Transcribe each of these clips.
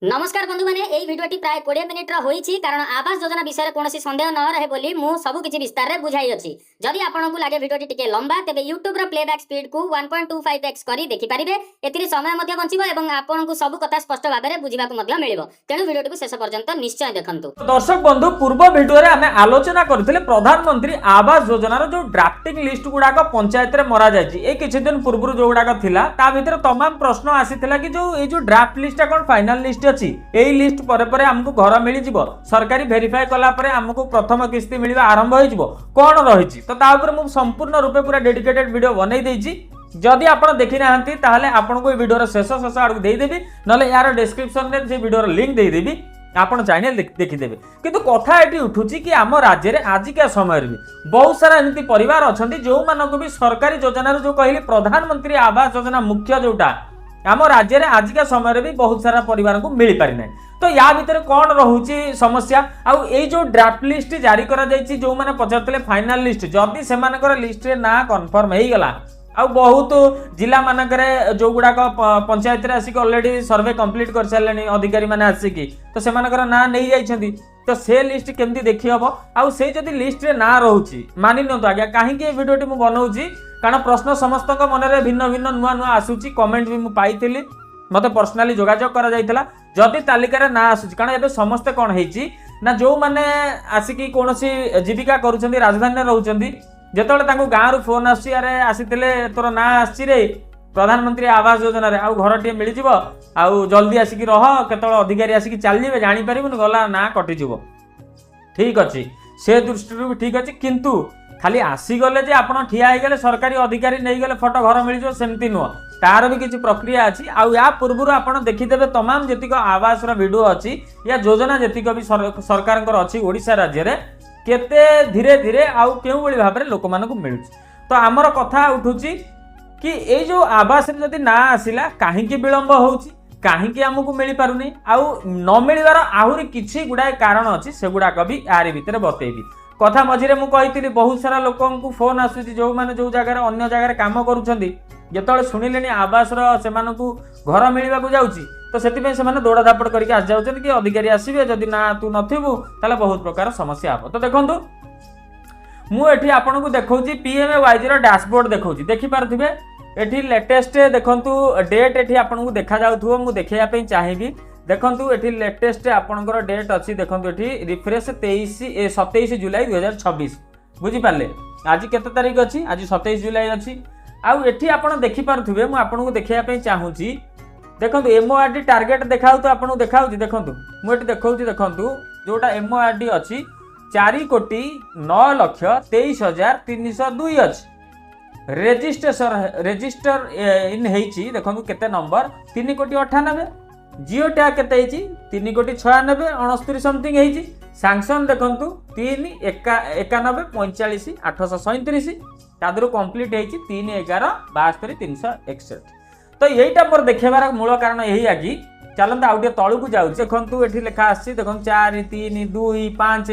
नमस्कार बंधु मैंने यही भिडटी प्राय 20 मिनिट होईछि कारण आवास योजना विषय कौन सन्देह न रहे बोली मु सब किछि विस्तार रे बुझाई अछि। जदि आपनकु लागे भिडटी टिके लंबा तेबे YouTube रो प्लेबैक स्पीड को 1.25x करी देखि परिबे। एतिरे समय मध्ये बंचिबो एवं आपनकु सब कथा स्पष्ट भाबरे बुझिबाकु मध्ये मिलिबो। तेनु भिडियोटी को शेष पर्यंत निश्चय देखंतु। दर्शक बंधु पूर्व भिडियो रे आमे आलोचना करथिले प्रधानमंत्री आवास योजना रो जो ड्राफ्टिंग लिस्ट गुडाक पंचायत रे मरा जायछि। ए किछि दिन पूर्व जो गुडाक थिला ता भितर तमाम प्रश्न आसीथिला कि जो ड्राफ्ट लिस्ट कोन फाइनल लिस्ट अछि। एई लिस्ट परे परे हमकु घर मिली जिवो, सरकारी वेरीफाई कला परे हमकु प्रथम किस्ती मिलिबा आरंभ होई जिवो, कोन रहिछि। तो ता ऊपर मु संपूर्ण रूपे पूरा डेडिकेटेड वीडियो बनै देछि। जदि आपण देखि नाहंती ताहले आपनको ए वीडियो रो शेष आडू देई देबी, नले यार डिस्क्रिप्शन रे जे वीडियो रो लिंक देई देबी, आपण चाहे देखि देबे। किंतु कथा एटी उठुछि कि आम राज्य रे आजिका समय रे बहुत सारा एमती परिवार अछंती जो मानको भी सरकारी योजना रो जो कहली प्रधानमंत्री आवास योजना मुख्य जोटा आम राज्य रे आजिका समय रे भी बहुत सारा परिवार को मिल पारि नै। तो या भीतर कौन रहुछि समस्या आउ ए जो ड्राफ्ट लिस्ट जारी करा जायछि जो माने पचरतले फाइनल लिस्ट जदी से मानकर लिस्ट रे ना कन्फर्म हेई गला आ बहुत जिला मानकरे जो गुडाक पंचायत रे आसिक ऑलरेडी सर्वे कंप्लीट कर सारलेनी अधिकारी माने आसिकी तो से मानकर ना नै जाइछंती। तो से लिस्ट केमती देखि हबो आउ से जदी लिस्ट रे ना रहउछि मानि न तो आज्ञा काहे कि वीडियोटी मु बनौछि कारण प्रश्न समस्त मन में भिन्न भिन्न नुआ नुआ आसूची कमेंट भी मु पाइथिली मते पर्सनली जोगाजोग करा जायतला जदि तालिका रे ना आसूची कारण एबे समस्त कोन हेछि ना जो माने आसिकी कोनोसी जीविका करूछंती राजधानी रे रहउछंती जेतले तांको गां रु फोन आसी अरे आसीतिले तोर ना आसी रे प्रधानमंत्री आवास योजना रे आउ घरटी मिली जिवो आउ जल्दी आसिकी रह केतले अधिकारी आसिकी चल जिवे जानि परिबुन गला ना कटि जिवो। ठीक अछि से दृष्टि भी ठीक अछि किंतु खाली आसीगले जे आपण ठिया हो गले सरकारी अधिकारी नहीं गले फोटो घर मिल जाए सेमती नुह तार भी किसी प्रक्रिया अच्छी आउ या पूर्व आपण देखिदेवे तमाम जेतिक आवास वीडियो अच्छी या योजना जेतिक भी सरकार अच्छी ओडिशा राज्य रे केते धीरे धीरे आउ केउ बळी भाबरे लोक मानकु मिलुछि। तो आमर कथा उठुछि कि ए जो आवास रे जदी ना आसिला काहे कि विलंब होउछि काहे कि हमकु मिली पारुनी आउ न मिलिवार आहुरी किछि गुडाय कारण अछि सेगुडा कभी यारी भितरे बतेबी। कथा मझिरे मु कहितिली बहुत सारा लोकंकु फोन आसुछि जो माने जो जगह अन्य जगह काम करूछंती जेतळे सुनिलेनी आवास रो सेमानकु घर मिलिबा को जाउछि तो सेति पे सेमाने दौड़ा धापड़ करके आस जाउछन कि अधिकारी आसीबे जदी ना तू नथिबु ताले बहुत प्रकार समस्या आबो। तो देखंतु मु एठी आपनकु देखौछि पीएमवाईज रो डैशबोर्ड देखौछि देखि पारथिबे एठी लेटेस्ट देखंतु डेट एठी आपनकु देखा जाउथुबो मु देखिया पे चाहिबी। देखंतु एठी लेटेस्ट आपनकर डेट अछि देखंतु एठी रिफ्रेश 27 जुलाई 2026 बुझी पाले आज केते तारीख अछि आज 27 जुलाई अछि आउ एठी आपण देखि पारथुबे मु आपनकु देखिया पे चाहूची देखंतु एमओआरडी टारगेट देखाउ तो आपनकु देखाउची देखंतु मु एठी देखौची देखंतु जोटा एमओआरडी अछि 4,09,23,302 अछि रजिस्टर इन हेची देखंतु केते नंबर 3,98,000 जियो टैग केते हेची 3,96,69 समथिंग हेची सैंक्शन देखंतु 3,91,45,837 तादरो कंप्लीट हेची 3,11,72,361। तो यहीटा मोर देखेबार मूल कारण यही आगी चलंत आउटे तळु को जाउ देखंतु एठी लेखा आसी देखंतु 4 3 2 5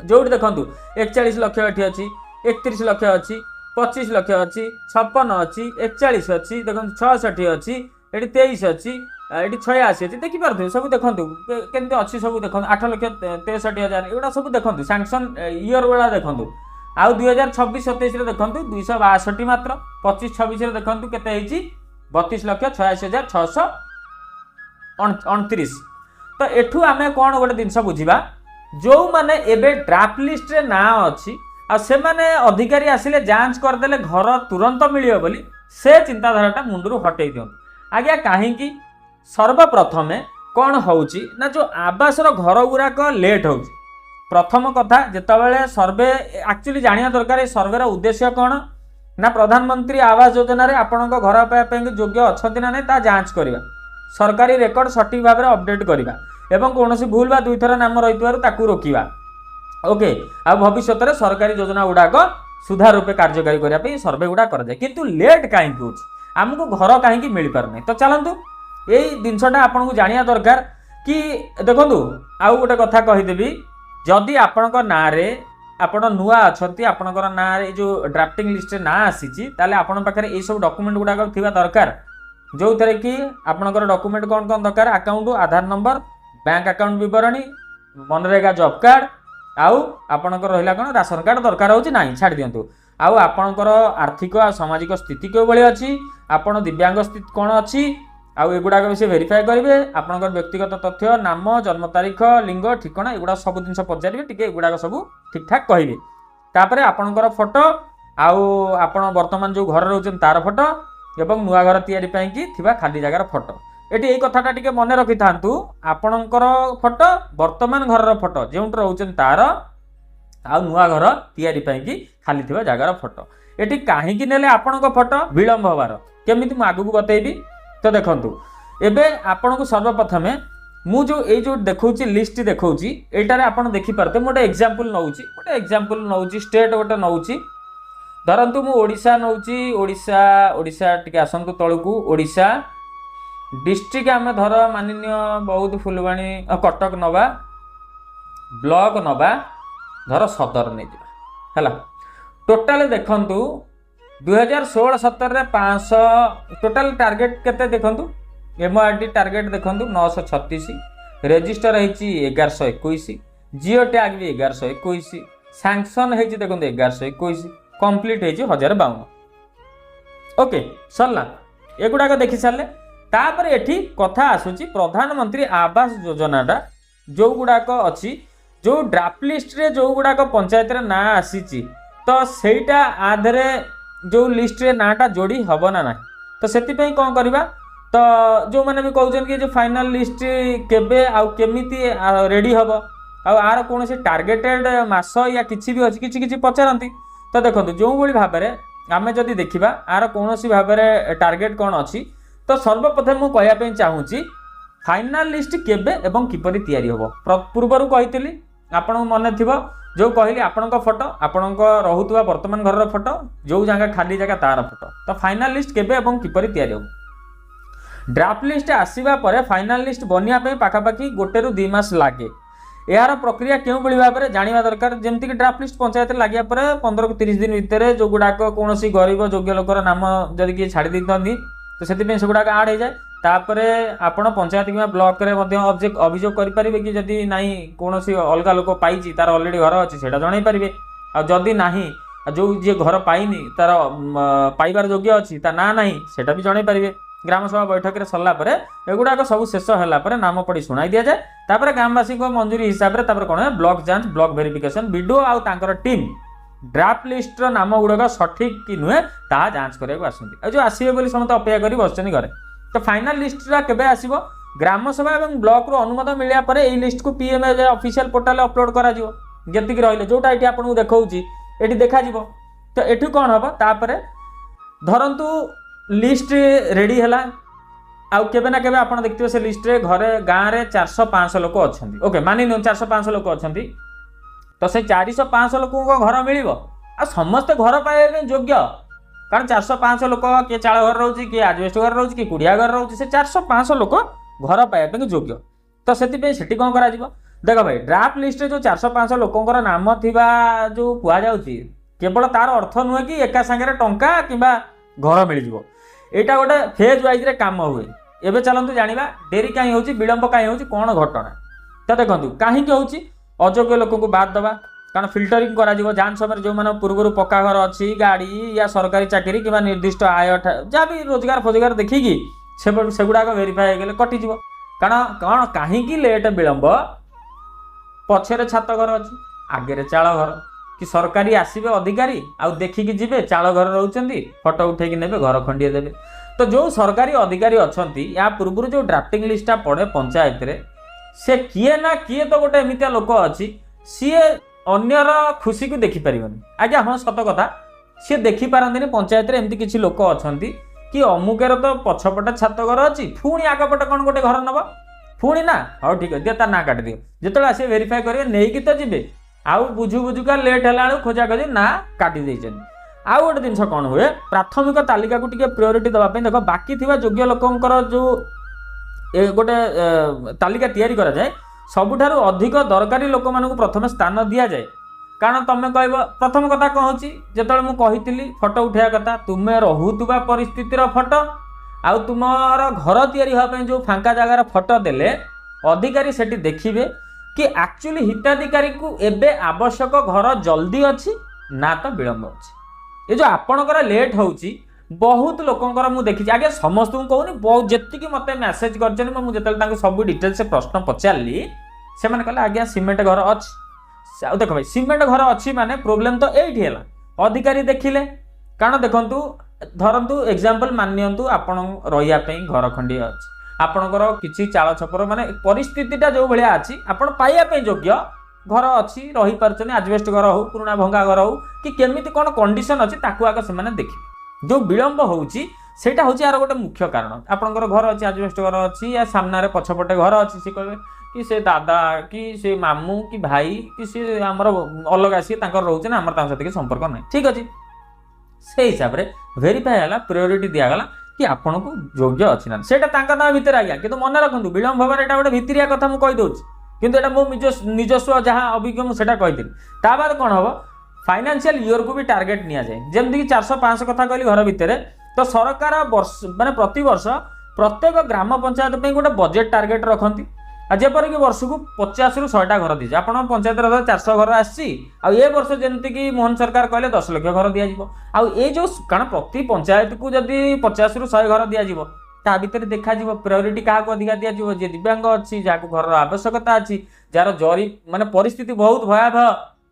जोट देखंतु 41 लाख एठी अछि 31 लाख अछि 25 लाख अछि 56 अछि 41 अछि देखंतु 66 अछि एठी 23 अछि एठी 86 अछि देखि पारथु सब देखंतु केनते अछि सब देखंतु 8,63,000 एडा सब देखंतु सैंक्शन ईयर वाला देखंतु आउ 2026-27 रे देखंतु 262 मात्र 25-26 रे देखंतु केते हेची 32,86,629। तो एठू आमे कोन गोटे दिनस बुझिबा जो माने एबे ड्राफ्ट लिस्ट रे ना अछि आ से माने अधिकारी आसिले जांच कर देले घर तुरंत मिलियो बोली से चिंताधाराटा मुंडरू हटै दियन आज्ञा काहे कि सर्वप्रथमे कौन होउची ना जो आवास रो घर गुराक लेट होउची प्रथम कथा जेतबेले सर्वे एक्चुअली जानिया दरकार ए सर्वे रो उद्देश्य कौन ना प्रधानमंत्री आवास योजना रे आपनक घर पाए पे योग्य अछंती ना नै ता जांच करिवा सरकारी रेकर्ड सटीक भाबे अपडेट करिवा एवं कोनोसी भूल बा दुई थरा नाम रहितवारु ताकू रोकिवा ओके आ भविष्य रे सरकारी योजना गुडाक सुधार रूपे कार्यकारी करिया पे सर्वे गुडा कर जाय किंतु लेट काहे होउची हमको घर काहे मिल पार नै। तो चलंतु एई दिनसटा आपनकु जानिया दरकार कि देखंतु आउ गोटे कथा कहि देबी जदि आपनक ना रे आपण नुआ अछंती आपनकर ना रे जो ड्राफ्टिंग लिस्ट रे ना आसीची ताले आपण पाखरे ए सब डॉक्यूमेंट गुडा थिबा दरकार जो थे कि आपणकर डॉक्यूमेंट कौन कौन दरकार अकाउंट आधार नंबर बैंक अकाउंट विवरणी मनरेगा जॉब कार्ड आउ आपणकर रहिला कोन राशन कार्ड दरकार होची नाही छाड़ दियंतु आउ आपणकर आर्थिक आ सामाजिक स्थिति के भली अछि आपण दिव्यांग स्थिति कोन अछि आउ एगुडा विषय वेरीफाई करेंगे आपणकर व्यक्तिगत तथ्य नाम जन्म तारीख लिंग ठिकाना एगुडा सब जिनस पचारे टिके एगुडा सब ठीक ठाक कहिबे तापरे आपणकर फोटो आउ आपण वर्तमान जो घर रहउछन तार फोटो एवं नुआ घर तैयारी पई कि थिबा खाली जगार फोटो एटी एई कथाटा टिके मने रखि थांतु आपणकर फोटो वर्तमान घर रो फोटो जेउट रहउछन तार आ नुआ घर तैयारी पई कि खाली थिबा जगार फोटो एटी काहे कि नेले आपणक फोटो विलंब होबार केमिति मु आगु बतैबी तो देखंतु एबे आपणक सर्वप्रथमे मु जो ए जो देखौची लिस्ट देखौची एटारे आपण देखि परते मोटे एग्जांपल नउची स्टेट गोटे नउची धरंतु मु ओडिशा नउची ओडिशा टिके आसंतु तळकू ओडिशा डिस्ट्रिक्ट आमे धर माननीय बौद्ध फुलवाणी कटक नवा ब्लॉक नवा धर सदर नहीं जा है टोटाल देखंतु 2016-17 रे 500 टोटाल टार्गेट केते देखंतु एमआरडी टार्गेट देखंतु 936 रजिस्टर हेची 1121 जियो टैग भी 1121 सैंक्शन हेची देखंतु 1121 कंप्लीट हेची 1052 ओके सरला एगुडा को देखि सारले तापर एठी कथा आसुची प्रधानमंत्री आवास योजनाटा जो गुड़ाक अच्छी जो ड्राफ्ट लिस्ट रे जो गुड़ाक पंचायत रे ना आसीची तो सेटा आधरे जो लिस्ट रे नाटा जोड़ी हब ना ना तो सेति पई कोन करबा तो जो माने भी कहउछन कि जो फाइनल लिस्ट केबे आ केमिति रेडी हब आ आर कोनोसी टार्गेटेड मास या किछि भी अछि किछि पचारंती तो देखंतु जो बळी भाबरे आमे जदी देखिबा आर कोनोसी भाबरे टार्गेट कोन अछि तो सर्वप्रथम मु कहया पे चाहूची फाइनल लिस्ट केबे एवं किपरि तयारी होबो पूर्वरु कहितली आपण मन थिबो जो कहली आपणक फोटो आपणक रहुतबा वर्तमान घर फोटो जो जगह खाली जगह तार फोटो तो फाइनल लिस्ट केबे एवं किपरि तयारी होबो ड्राफ्ट लिस्ट आसीबा परे फाइनल लिस्ट बनिया पे पाखापाखी 1 ରୁ 2 मास लागे यार प्रक्रिया क्यों बड़ी भाव में जाना दरकार जमती कि ड्राफ्ट लिस्ट पंचायत लगे 15 ରୁ 30 दिन भितर जो गुड़ाक कौन गरीब योग्य लोकर नाम जदि किए छाड़ी देते तो से गुड़ाक आड हो जाए तापरे आपण पंचायत कि ब्लॉक रे अभियोग करेंगे कि जदि नाई कौन अलग लोक पाई तार अलरेडी घर अच्छी से जन पारे आदि ना जो जी घर पाइनी तार पाइबार योग्य अच्छी ता ना ना से भी जन पारे ग्रामसभा बैठक में सरला एगुड़ाक सब शेष है नाम पढ़ी शुणाई दि जाए तापर ग्रामवासी मंजूरी हिसाब से कौन ब्लॉक जांच ब्लॉक वेरिफिकेशन वीडियो आउ टीम ड्राफ्ट लिस्ट नाम गुड़ाक सठिक कि नुहे ता जांच करने आसती जो आसवे बोली समस्त अपेक्षा कर बसुँच घरे तो फाइनल लिस्ट केबे आसीबो ग्रामसभा और ब्लॉक रो अनुमोदन मिलिया परे एई लिस्ट को पीएमए ऑफिशियल पोर्टल अपलोड करा जिवो जति रहिले जोटा एठी आपन देखाउची एठी देखा जिवो तो एठी कोन हबो तापरे धरंतु लिस्ट रेडी हला आउ केबे ना केबे आपन देखथिबो से लिस्ट रे घरे गां रे 400-500 लोक अछंती ओके मानि न 400-500 लोक अछंती तो से 400-500 लोक को घर मिलिबो आ समस्त घर पाए योग्य कारण 400-500 लोक किए चाल घर रोचे किए आजबेस्ट घर रोचे कि कुड़िया घर रोचे से 400-500 लोक घर पाइबा योग्य तो से कौन करा देख भाई ड्राफ्ट लिस्ट जो 400-500 लोकंर नाम थिबा जो कुआ जाउची केवल तार अर्थ नुहे कि एका संगे टंका किंबा घर मिल जिवो एटा गोटे फेज वाइज रे काम हुए एबे चलंतु जानिबा डेरी काई होची विलंब काई होची कोन घटना तो देखंतु काहे के होची अयोग्य लोक को बाद दबा कारण फिल्टरिंग करा जिवो जान समय जो माने पूर्व पक्का घर अच्छी गाड़ी या सरकारी चाकरी कि निर्दिष्ट आय जहाँ भी रोजगार फोजगार देखिकी से गुड़ाक वेरीफाई हो कटिज कारण कौन कहीं लेट विलंब पछरे छात घर अच्छी आगे चाल घर कि सरकारी आसवे अधिकारी आउ देखिकी जी चाल घर रोचे फोटो उठेकी ने घर खंडे देवे तो जो सरकारी अधिकारी अच्छा या पूर्व जो ड्राफ्टिंग लिस्टा पड़े पंचायत रे से किए ना किए तो गोटे एमतिया लोक अच्छी सी अन्यर खुशी को देखिपर आज्ञा हाँ सत कथा सी देखिपारती पंचायत रे एमती किसी लोक अच्छा कि अमुकेर तो पछपटे छात घर अच्छी पुणी आगपटे कौन गोटे घर नब पुणी ना हाँ ठीक है दियो तार ना काटि दियो जो आसे वेरीफाई करेंगे नहीं तो जी आउ बुझु बुझुका लेट है खोजा खोजी ना काटि आउ गोटे जिन कौन हुए प्राथमिक तालिका को टिके प्रायोरिटी दवाई देख बाकी थी योग्य लोकंर जो गोटे तालिका तैयारी करा जाए सबुठारु अधिक दरकारी लोक मानक प्रथम स्थान दि जाए कारण तुम कह प्रथम कथा कौन हो जो मुझे फोटो उठाया कथा तुम्हें रहुतबा परिस्थितिर फोटो आउ तुमर घर तैयारी होगा जो फांका जगार फोटो देले अधिकारी सेठी देखिए कि एक्चुअली हिताधिकारी को एबे आवश्यक घर जल्दी अच्छी ना तो विलंब अच्छी ये जो आपणकर लेट होउची बहुत लोकंकर मु देखी आगे समस्त कहूनी बहुत जी मत मेसेज कर सब डिटेल से प्रश्न पचारि से कहले आज्ञा सिमेंट घर अच्छी देख भाई सिमेंट घर अच्छी माने प्रोब्लेम तो यही है अधिकारी देखिले कारण देखु धरतु एग्जांपल मानियंतु आपण रहिया घर खंडी अच्छी आपणकर किसी चाल छपर माने परिस्थितिटा जो भाया अच्छी आपण पाइबा योग्य घर अच्छी रही पार्छन आजबेस्ट घर हो पुराना भंगा घर हो कि केमिति कौन कंडीशन अच्छी ताकू आग से देखिए जो विलंब होउची सेटा होची यार गोटे मुख्य कारण आपणकर घर अच्छी आजबेस्ट घर अच्छी या सामने पछपटे घर अच्छी सी कहबे कि से दादा कि से मामू कि भाई कि से आमर अलग सी रोचे ना आमर सहित संपर्क नहीं ठीक अच्छे से हिसाब से वेरीफाई है प्रायोरिटी दिगला कि आपन को योग्य अच्छी ना सेटा ना भितर आज्ञा कि मन रखु विलंब हबार एटा गोटे भितरिया कथा मुझे कहीदे किंतु एटा मो निजस्व जहाँ अभिज्ञ मुझे कही ता बाद कौन हम फाइनेंशियल ईयर को भी टार्गेट नि जाए जमीक 400-500 कथा कहली घर भितर तो सरकार वर्ष माने प्रति वर्ष प्रत्येक ग्राम पंचायत पे गोटे बजेट टार्गेट रखती जेपर कि वर्ष को 50 ରୁ 100टा घर दीजिए आप पंचायत 400 घर आसी वर्ष जमीक मोहन सरकार कहले 10 लाख घर दिज्व जो कारण प्रति पंचायत को जदि 50 ରୁ 100 घर दिज्व ता भितर देखा प्रायोरिटी क्या अधिका दिज्व जी दिव्यांग अच्छी जहाँ घर आवश्यकता अच्छी जार जरी माने परिस्थिति बहुत भयावह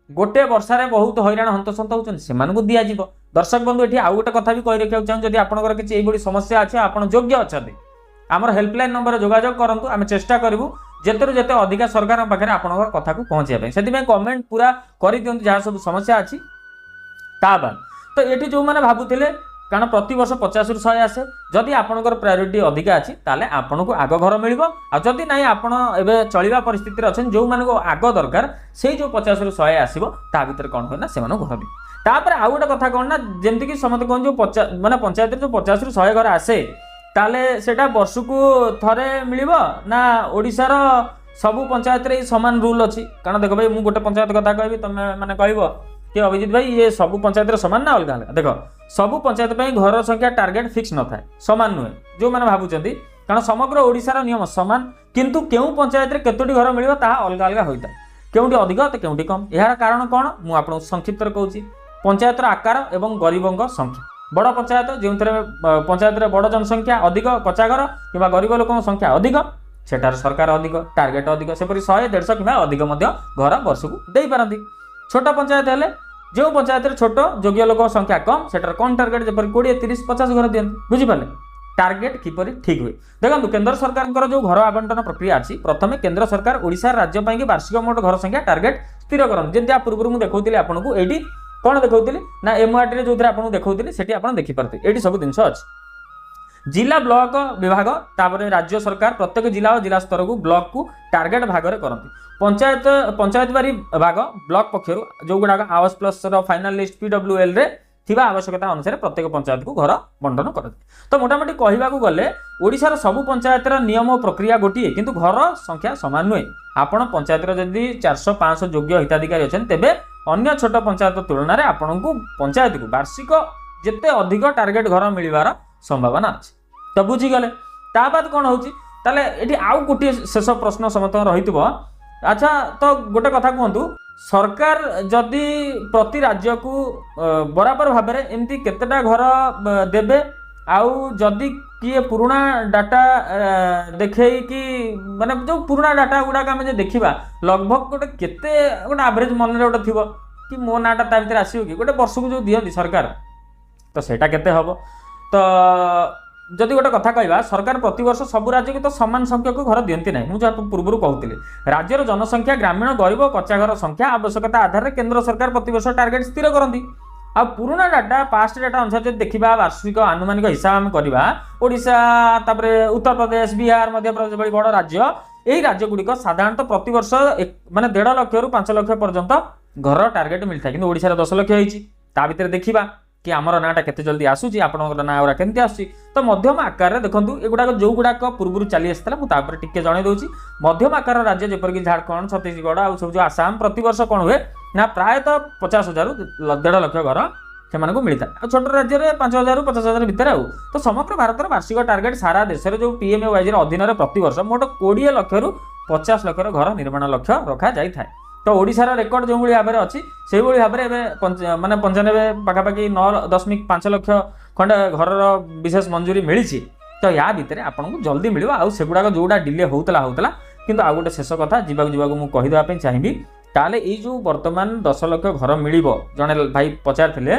गोटे वर्षार बहुत हैरान हंतसंत होती से दिज्व दर्शक बंधु ये आउ गोटे कथा भी कही रखा चाहूँ जब आपंकर किसी समस्या अच्छे आप योग्य अच्छा आमर हेल्पलाइन नंबर जोगाजोग करूँ आम चेष्टा करूँ जिते जिते अधिका सरकार पाखे आपंकर कथा को पहुँचाई से कमेंट पूरा कर दिखाँ जहाँ सब समस्या अच्छी ता बाद तो ये जो मैंने भावुले कारण प्रति वर्ष 50 ରୁ 100 आसे जदि आपंकर प्रायोरिटी अधिका अच्छी ताले आपन को आग घर मिल जदि ना आपड़ ए चलवा परिस्थिति अच्छे जो मान आग दरकार से जो 50 ରୁ 100 आसो ता भर कौन हुए ना से घर भी तापर आउ गोटे कथा कौन ना जमीक समस्त कहूँ जो माने पंचायत जो 50 ରୁ 100 घर आसे ताले सेटा वर्ष को थरे मिल ना ओडिशार सबू पंचायत रे समान रूल अच्छी कारण देख भाई मुझे गोटे पंचायत कथा कहि तुम मैंने कह कि अभिजीत भाई ये सबू पंचायत समान ना अलग अलग देख सबू पंचायत घर संख्या टार्गेट फिक्स न थाए समान नुहे जो मैंने भावुंट कारण समग्र ओडिशार नियम समान किंतु केउ पंचायत केतोटी घर मिल अलग अलग होता है केउटी अधिक तो केउटी कम यार कारण कौन मुझे आपको संक्षिप्त कहूँ पंचायतर आकार एवं गरीबों संख्या बड़ पंचायत जो पंचायत बड़ जनसंख्या अधिक कच्चा घर कि गरीब लोक संख्या अधिक सेठार सरकार अधिक टार्गेट अधिक सेपरी 100-150 कि अधिक घर वर्ष को दे पारती छोट पंचायत हेले जो पंचायत छोट योग्य लोक संख्या कम सेटार कौन टार्गेट जपर 20-30-50 घर दिखते बुझिपारे टार्गेट किपरि ठीक हुए देखो केंद्र सरकार जो घर आवंटन प्रक्रिया अच्छी प्रथम केंद्र सरकार ओडिशा राज्य की वार्षिक मोट घर संख्या टार्गेट स्थिर करते जमी पूर्व मुझे देखी आपको ये कौन देखी ना एमआरटी जो आपको देखी से देखिपारे ये सब जिन अच्छी जिला ब्लॉक विभाग तापर राज्य सरकार प्रत्येक जिला और जिला स्तर को ब्लॉक को टार्गेट भाग में करती पंचायत बारी भाग ब्लॉक पक्षर जो गुड़ाक आवास प्लस फाइनाल लिस्ट PWL रे थिबा आवश्यकता अनुसार प्रत्येक पंचायत को घर बंटन करते तो मोटामोटी कहवाक गले ओडिशार सबु पंचायतर नियम और प्रक्रिया गोटे किंतु घर संख्या समान नुहे आपण पंचायत जदि 400-500 योग्य हिताधिकारी अच्छे तेबे अन्य छोट पंचायत तुलन में आपण को पंचायत को वार्षिक जिते अधिक टार्गेट घर मिलवार संभावना अच्छे तो बुझीगले ता बाद कौन होती आउ गोटे शेष प्रश्न समस्त रही अच्छा तो गोटे कथा कहतु सरकार जदि प्रति राज्य को बराबर भाव में एमती केतेटा घर देबे आउ जदि किए पुराना डाटा देखे कि माने जो पुराना डाटा गुड़ाक आम देखा लगभग गोटे केते गोटे एवरेज मन में गोटे थी कि मो नाटा ता भीतर आसो कि गोटे वर्ष को जो दिखती सरकार तो सेटा केते हम तो जदि गोटे कथा कहवा सरकार प्रति वर्ष सब राज्य को तो समान संख्यक घर दिखती ना मुझे पूर्व कहती राज्यर जनसंख्या ग्रामीण गरीब कच्चा घर संख्या आवश्यकता आधार में केंद्र सरकार प्रति वर्ष टार्गेट स्थिर करती आ पुराना डाटा पास्ट डाटा अनुसार जो देखा वार्षिक आनुमानिक हिसाब आम करवा ओडिशा तापर उत्तर प्रदेश बिहार मध्य प्रदेश भली बड़ राज्य यही राज्य गुड़िक साधारणतः प्रति वर्ष माने 1.5 लाख ରୁ 5 लाख पर्यंत घर टार्गेट मिलता है कि ओडिशा 10 लाख होता भितर देखा कि आमर नाटा केते जल्दी आसूची आपनकर ना ओरा केमती आसूची तो मध्यम आकार रे देखंतु एगुडा जो गुडाक पूर्व चली आसला मु तापर टिके जणे दउची मध्यम आकार राज्य जेपर कि झारखंड छत्तीसगढ़ आ सब जो आसाम प्रति वर्ष कोन हुए ना प्रायतः 50,000 ରୁ 1.5 लाख घर ସେମାନଙ୍କୁ ମିଳିଥାଏ। ଆଉ ଛୋଟ ରାଜ୍ୟରେ 5,000 ରୁ 50,000 ଭିତରେ ଆଉ। ତ ସମଗ୍ର ଭାରତର ବାର୍ଷିକ ଟାର୍ଗେଟ ସାରା ଦେଶରେ ଯେଉଁ PMAYG ଅଧୀନରେ ପ୍ରତିବର୍ଷ ମୋଟ 20 ଲକ୍ଷରୁ 50 ଲକ୍ଷର ଘର ନିର୍ମାଣ ଲକ୍ଷ୍ୟ ରଖାଯାଇଥାଏ। ତ ଓଡ଼ିଶାର ରେକର୍ଡ ଯେଉଁଭଳି ଭାବରେ ଅଛି ସେଇଭଳି ଭାବରେ ଏବେ ମାନେ 95 ପାଖାପାଖି 9.5 ଲକ୍ଷ ଖଣ୍ଡେ ଘରର ବିଶେଷ ମଞ୍ଜୁରୀ ମିଳିଛି। ତ ୟା ଭିତରେ ଆପଣଙ୍କୁ ଜଲ୍ଦି ମିଳିବ। ଆଉ ସେଗୁଡ଼ାକ ଯେଉଁଟା ଡିଲେ ହେଉଥିଲା କିନ୍ତୁ ଆଉ ଗୋଟେ ଶେଷ କଥା ଯିବାକୁ ମୁଁ କହିଦେବା ପାଇଁ ଚାହିଁବି, ତାହେଲେ ଏଇ ଯେଉଁ ବର୍ତ୍ତମାନ 10 ଲକ୍ଷ ଘର ମିଳିବ, ଜଣେ ଭାଇ ପଚାରିଥିଲେ,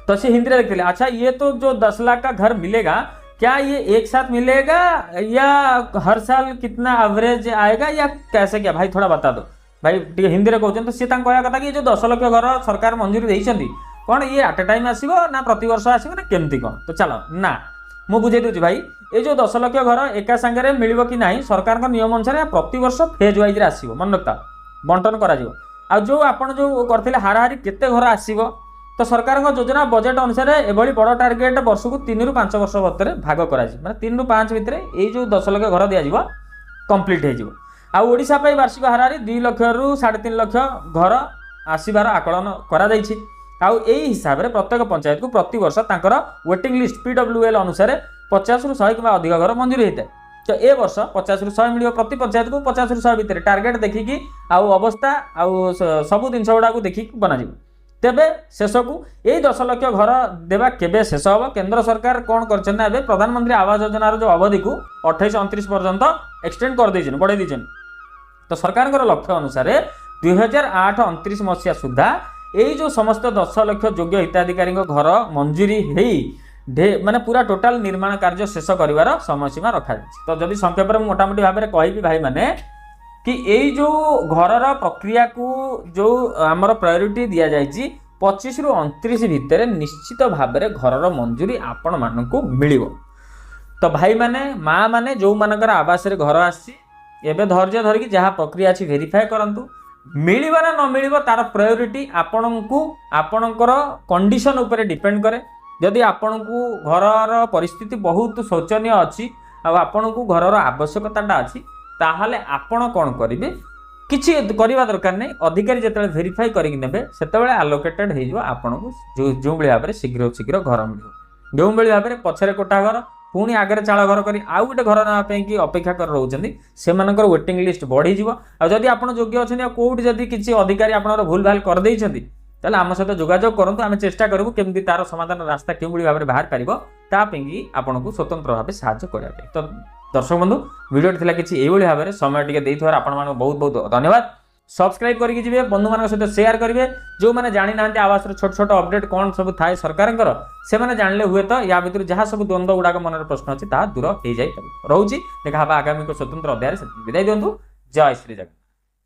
तो से हिंदी में लिखते अच्छा ये तो जो 10 लाख का घर मिलेगा क्या ये एक साथ मिलेगा या हर साल कितना एवरेज आएगा या कैसे क्या भाई थोड़ा बता दो भाई टे हिंदी में कहते तो सी कहया कथा कि जो 10 लाख घर सरकार मंजूरी देइछंती कौन ये एट ए टाइम आसीबो ना प्रति वर्ष आसीबो ना केमती कौन तो चलो ना मु बुझे दूची भाई ये जो 10 लाख घर एका संगे मिलिबो कि नहीं सरकार का नियम अनुसार प्रति वर्ष फेज वाइज आसीबो मन रखता बंटन करा जिवो आ जो आपण जो करथिले हाराहारी केते घर आसीबो तो सरकार योजना बजेट अनुसार एभली बड़ टार्गेट वर्ष को 3 ରୁ 5 वर्ष भितर भाग करा माने 3 ରୁ 5 भितर ये जो 10 लाख घर दिया जिवो कंप्लीट हे जिवो आ ओडिशा पई वार्षिक हाराहारी 2 लाख रु 3.5 लाख घर आसीबार आकलन करा जायछि आ एई हिसाब रे प्रत्येक पंचायत को प्रति वर्ष तांकर वेटिंग लिस्ट PWL अनुसार 50 ରୁ 100 किबा अधिक घर मंजूर हेते तो ए वर्ष 50 ରୁ 100 मिलियो प्रति पंचायत को 50 ରୁ 100 भितर टार्गेट देखिकी आ अवस्था आ सब जिनस गुडा को देखिकी बना जिवो तेबे शेष को यही 10 लाख घर देवा केबे शेष हम केंद्र सरकार कौन कर प्रधानमंत्री आवास योजना जो अवधि को 28-29 पर्यंत एक्सटेंड कर देछन बढ़ाई देछन तो सरकार लक्ष्य अनुसार 2008-29 मसीहा सुधा यही जो समस्त 10 लाख योग्य हिताधिकारी घर मंजूरी माने पूरा टोटाल निर्माण कार्य शेष करिवार समय सीमा रखा जायछि तो जदि संक्षेप में मोटामोटी भाव में कहबी भाई माने कि यही जो घरर प्रक्रिया को जो आमर प्रायोरिटी दिया जायछि 25 ରୁ 29 भितर निश्चित भाव में घरर मंजूरी आपण मानकु मिलिबो तो भाई माने माँ माने जो मानकर आवास रे घर आसी एबे धैर्य धरिकी जहाँ प्रक्रिया अछि वेरीफाई करंतु मिलिबा ना न मिलिबा तार प्रायोरिटी आपणकु आपणकर कंडीशन ऊपर डिपेंड करे जदि आपणकु घरर परिस्थिति बहुत शोचनीय अछि आ आपणकु घरर आवश्यकताटा अछि ताहले आपण कौन करेंगे किसी करवा दरकार नहीं अधिकारी जिते वेरीफाई करके से आलोकेटेड हो जो भाव में शीघ्र शीघ्र घर मिल जो भाव में पछरे कोठा घर पुणी आगे चाल घर कर आउ गोटे घर नापी अपेक्षा कर रोचे से वेटिंग लिस्ट बढ़ी आदि आप योग्य अच्छा कौट जदि किसी अधिकारी आप भूल भाल कर ताले आम सहित जोगाजोग करूँ आम चेष्टा करूँ केमती तार समाधान रास्ता क्यों भाव में बाहर पारि आपको स्वतंत्र भाव साहाय्य करने तो दर्शक बंधु वीडियो थिला किछि एइबोली भाव में समय टिके देइथार आपण मानको बहुत बहुत धन्यवाद सब्सक्राइब करके जिवे बंधु मान सहित शेयर करेंगे जो मैंने जानी ना आवास छोट छोट अपडेट कौन सब थाए सरकार से मैंने जानले हुए तो या भीतर जहाँ सब द्वंद्व गुड़ाक मन प्रश्न अच्छी दूर हो जाए रोचे देखा आगामी स्वतंत्र अध्याय विदाय दिंतु जय श्री जगन्नाथ।